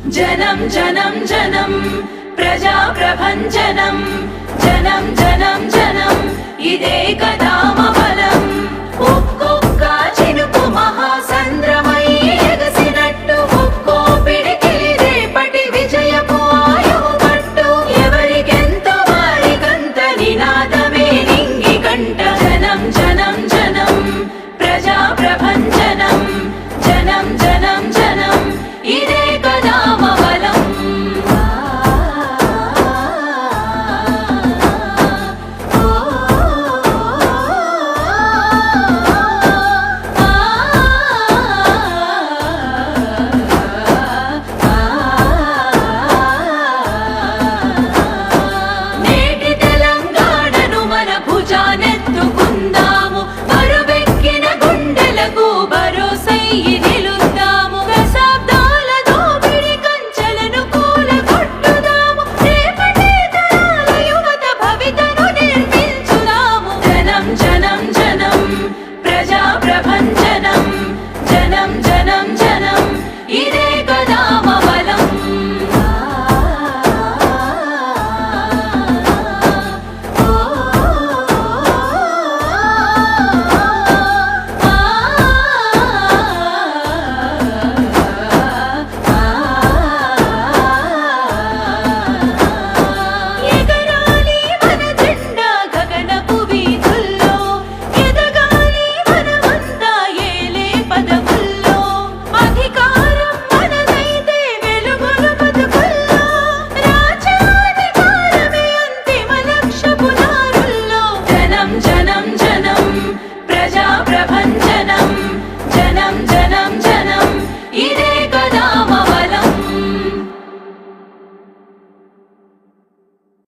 జనం జనం జనం ప్రజా ప్రభంజనం జనం జనం జనం ఇదే కదా బలం ఒక్కొక్క చినుకు మహాసంద్రమై ఎగసినట్టు ఒక్కో పిడికిలి రేపటి విజయపు ఆయువు పట్టు ఎవరికెంతో వారికంత నినాదమే నింగి కంట జనం జనం జనం ప్రజా ప్రభంజనం జనం జనం జనం ఇదే కదా బలం నేటి తెలంగాణను మన భుజానెత్తుకుందాము బరువెక్కిన గుండెలకు భరోసయ్యి నిలుద్దాము దశాబ్దాల దోపిడి కంచెలను కూలగొట్టుదాము రేపటి తరాల యువత భవితను నిర్మించుదాము జనం జనం జనం ప్రజా ప్రభంజనం జనం జనం జనం ఇదే కదా